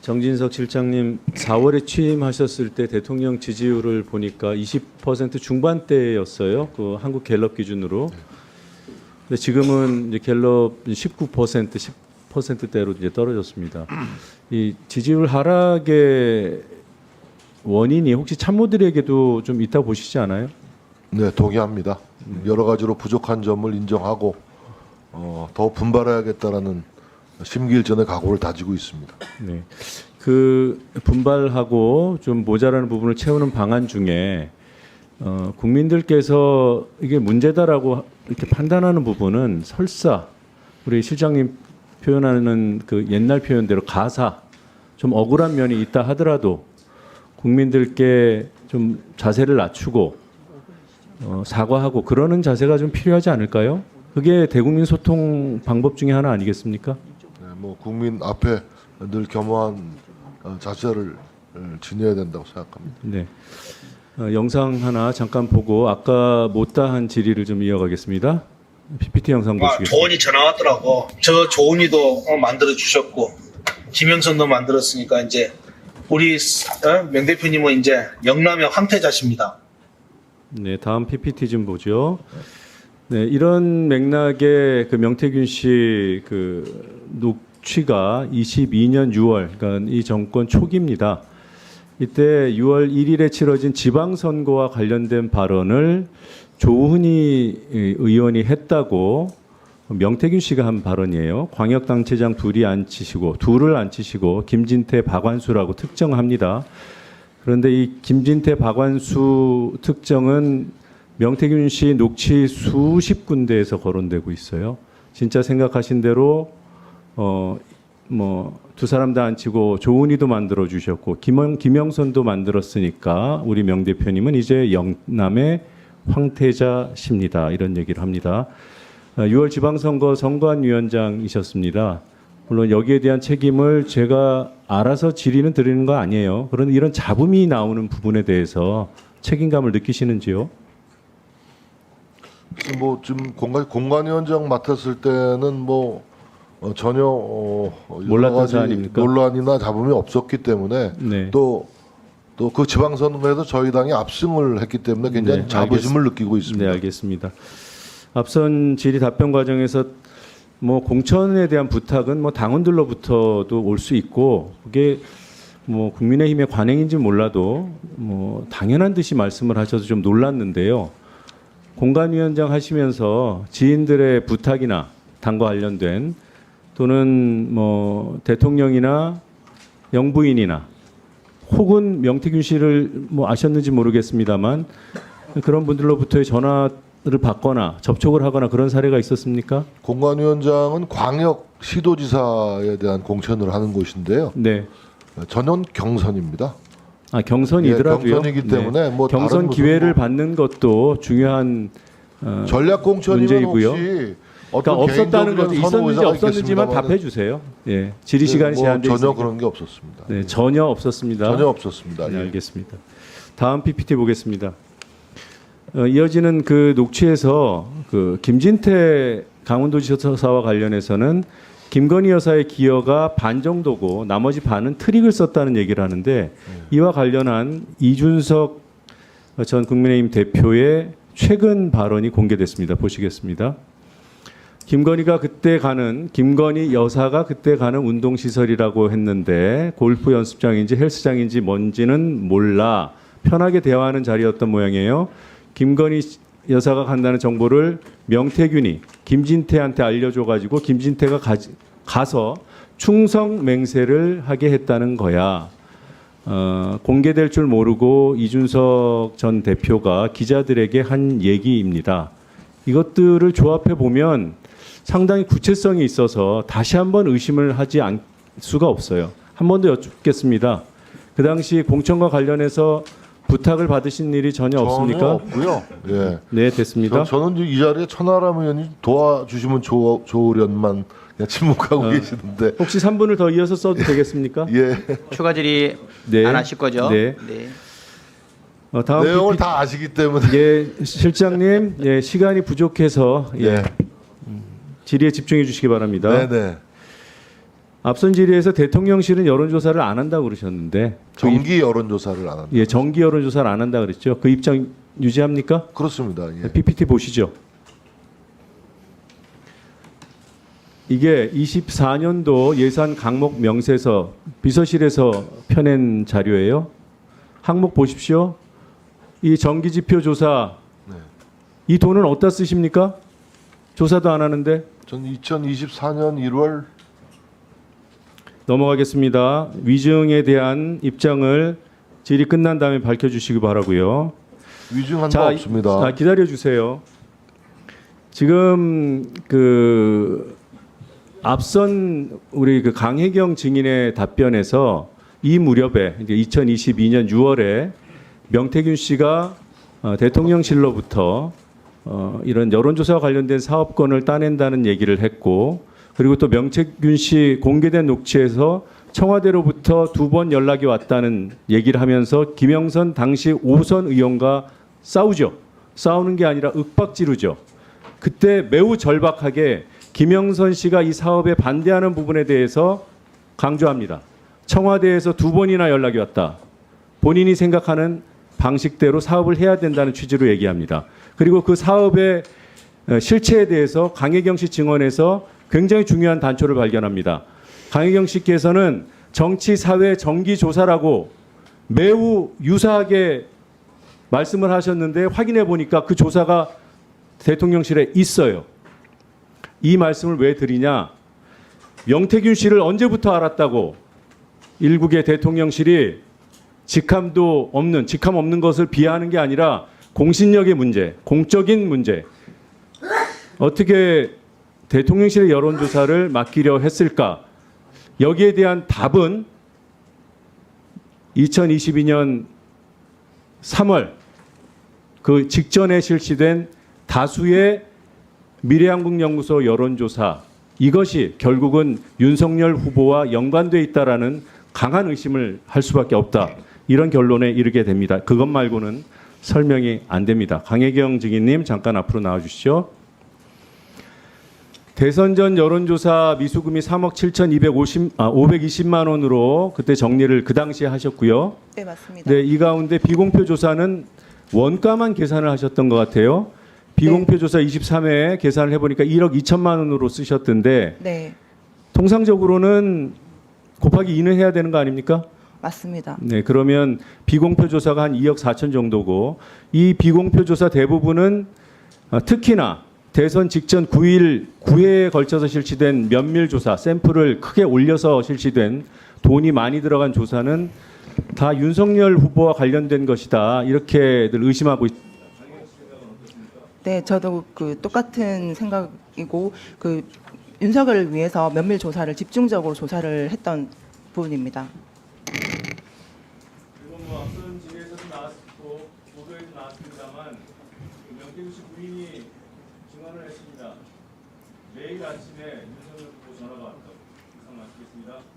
정진석 실장님 4월에 취임하셨을 때 대통령 지지율을 보니까 20% 중반대였어요. 그 한국 갤럽 기준으로. 근데 지금은 이제 갤럽 19% 10%대로 이제 떨어졌습니다. 이 지지율 하락의 원인이 혹시 참모들에게도 좀 있다 보시지 않아요? 네, 동의합니다. 여러 가지로 부족한 점을 인정하고 더 분발해야겠다라는 심기일전의 각오를 다지고 있습니다. 네. 그 분발하고 좀 모자라는 부분을 채우는 방안 중에 국민들께서 이게 문제다라고 이렇게 판단하는 부분은 설사 우리 실장님 표현하는 그 옛날 표현대로 가사 좀 억울한 면이 있다 하더라도 국민들께 좀 자세를 낮추고 사과하고 그러는 자세가 좀 필요하지 않을까요? 그게 대국민 소통 방법 중에 하나 아니겠습니까? 네, 뭐 국민 앞에 늘 겸허한 자세를 지녀야 된다고 생각합니다. 네. 영상 하나 잠깐 보고 아까 못다한 질의를 좀 이어가겠습니다. PPT 영상 보시겠습니다. 조은이 전화 왔더라고. 저 조은이도 만들어 주셨고 김영선도 만들었으니까 이제 우리 명 대표님은 이제 영남의 황태자십니다. 네, 다음 PPT 좀 보죠. 네, 이런 맥락의 그 명태균 씨 그 녹취가 22년 6월, 그러니까 이 정권 초기입니다. 이때 6월 1일에 치러진 지방선거와 관련된 발언을 조은희 의원이 했다고 명태균 씨가 한 발언이에요. 광역단체장 둘을 앉히시고 김진태, 박완수라고 특정합니다. 그런데 이 김진태, 박완수 특정은 명태균 씨 녹취 수십 군데에서 거론되고 있어요. 진짜 생각하신 대로 두 사람 다 앉히고 조은희도 만들어 주셨고 김영선도 만들었으니까 우리 명 대표님은 이제 영남의 황태자십니다. 이런 얘기를 합니다. 6월 지방선거 선관위원장이셨습니다. 물론 여기에 대한 책임을 제가 알아서 질의는 드리는 거 아니에요. 그런데 이런 잡음이 나오는 부분에 대해서 책임감을 느끼시는지요? 뭐 지금 공관위원장 맡았을 때는 뭐 전혀 몰랐던 사안입니까? 논란이나 잡음이 없었기 때문에 네. 또 그 지방선거에서 저희 당이 압승을 했기 때문에 굉장히 네, 자부심을 느끼고 있습니다. 네, 알겠습니다. 앞선 질의 답변 과정에서 뭐 공천에 대한 부탁은 뭐 당원들로부터도 올 수 있고 그게 뭐 국민의힘의 관행인지 몰라도 뭐 당연한 듯이 말씀을 하셔서 좀 놀랐는데요. 공관위원장 하시면서 지인들의 부탁이나 당과 관련된 또는 뭐 대통령이나 영부인이나 혹은 명태균 씨를 뭐 아셨는지 모르겠습니다만 그런 분들로부터의 전화를 받거나 접촉을 하거나 그런 사례가 있었습니까? 공관위원장은 광역 시도지사에 대한 공천을 하는 곳인데요. 네. 전원 경선입니다. 아, 경선이더라고요. 예, 경선이기 때문에 뭐 경선 다른 기회를 무슨 받는 것도 중요한 전략 공천이면 문제이고요. 혹시 그러니까 어떤 없었다는 것도 개인적인 있었는지 선호의사가 없었는지만 있겠습니다마는 답해 주세요. 예. 질의 시간이 제한돼 전혀 있으니까. 그런 게 없었습니다. 네, 전혀 없었습니다. 전혀 없었습니다. 네, 예. 알겠습니다. 다음 PPT 보겠습니다. 이어지는 그 녹취에서 그 김진태 강원도지사와 관련해서는 김건희 여사의 기여가 반 정도고 나머지 반은 트릭을 썼다는 얘기를 하는데 이와 관련한 이준석 전 국민의힘 대표의 최근 발언이 공개됐습니다. 보시겠습니다. 김건희 여사가 그때 가는 운동시설이라고 했는데 골프 연습장인지 헬스장인지 뭔지는 몰라 편하게 대화하는 자리였던 모양이에요. 김건희 여사가 간다는 정보를 명태균이 김진태한테 알려줘가지고 김진태가 가서 충성 맹세를 하게 했다는 거야. 공개될 줄 모르고 이준석 전 대표가 기자들에게 한 얘기입니다. 이것들을 조합해 보면 상당히 구체성이 있어서 다시 한번 의심을 하지 않을 수가 없어요. 한 번 더 여쭙겠습니다. 그 당시 공천과 관련해서 부탁을 받으신 일이 전혀 없습니까? 없고요. 예. 네, 됐습니다. 저는 이 자리에 천하람 의원이 도와주시면 좋으련만 그냥 침묵하고 계시는데. 혹시 3분을 더 이어서 써도 되겠습니까? 예. 추가 질의 네. 안 하실 거죠? 네. 다음 내용을 PPT. 다 아시기 때문에. 예, 실장님, 예, 시간이 부족해서 예, 예. 질의에 집중해 주시기 바랍니다. 네네. 앞선 질의에서 대통령실은 여론조사를 안 한다고 그러셨는데 정기 여론조사를 안 합니다. 예, 정기 여론조사를 안 한다 그랬죠. 그 입장 유지합니까? 그렇습니다. 예. PPT 보시죠. 이게 24년도 예산 강목 명세서 비서실에서 펴낸 자료예요. 항목 보십시오. 이 정기지표 조사 네. 이 돈은 어디다 쓰십니까? 조사도 안 하는데. 전 2024년 1월 넘어가겠습니다. 위증에 대한 입장을 질의 끝난 다음에 밝혀주시기 바라고요. 위증한 바 없습니다. 자, 기다려 주세요. 지금 그 앞선 우리 그 강혜경 증인의 답변에서 이 무렵에 2022년 6월에 명태균 씨가 대통령실로부터 이런 여론조사와 관련된 사업권을 따낸다는 얘기를 했고, 그리고 또 명태균 씨 공개된 녹취에서 청와대로부터 2번 연락이 왔다는 얘기를 하면서 김영선 당시 5선 의원과 싸우죠. 싸우는 게 아니라 윽박지르죠. 그때 매우 절박하게 김영선 씨가 이 사업에 반대하는 부분에 대해서 강조합니다. 청와대에서 2번이나 연락이 왔다. 본인이 생각하는 방식대로 사업을 해야 된다는 취지로 얘기합니다. 그리고 그 사업의 실체에 대해서 강혜경 씨 증언에서 굉장히 중요한 단초를 발견합니다. 강혜경 씨께서는 정치, 사회, 정기 조사라고 매우 유사하게 말씀을 하셨는데 확인해 보니까 그 조사가 대통령실에 있어요. 이 말씀을 왜 드리냐? 명태균 씨를 언제부터 알았다고 일국의 대통령실이 직함 없는 것을 비하하는 게 아니라 공신력의 문제, 공적인 문제. 어떻게 대통령실의 여론조사를 맡기려 했을까? 여기에 대한 답은 2022년 3월 그 직전에 실시된 다수의 미래한국연구소 여론조사, 이것이 결국은 윤석열 후보와 연관돼 있다라는 강한 의심을 할 수밖에 없다. 이런 결론에 이르게 됩니다. 그것 말고는 설명이 안 됩니다. 강혜경 증인님 잠깐 앞으로 나와 주시죠. 대선 전 여론조사 미수금이 3억 520만 원으로 그때 정리를 그 당시에 하셨고요. 네, 맞습니다. 네, 이 가운데 비공표 조사는 원가만 계산을 하셨던 것 같아요. 비공표 조사 23회에 계산을 해보니까 1억 2천만 원으로 쓰셨던데 네, 통상적으로는 곱하기 2는 해야 되는 거 아닙니까? 맞습니다. 네, 그러면 비공표 조사가 한 2억 4천 정도고, 이 비공표 조사 대부분은 특히나 대선 직전 9회에 걸쳐서 실시된 면밀 조사, 샘플을 크게 올려서 실시된 돈이 많이 들어간 조사는 다 윤석열 후보와 관련된 것이다. 이렇게들 의심하고 있습니다. 네, 저도 그 똑같은 생각이고 그 윤석열을 위해서 면밀 조사를 집중적으로 조사를 했던 부분입니다. 그리고 뭐 앞선 질의에서도 나왔고 보도에도 나왔습니다만 명태균 씨 부인이 증언을 했습니다. 매일 아침에 윤석열 후보 전화가 왔다고. 이상 마치겠습니다.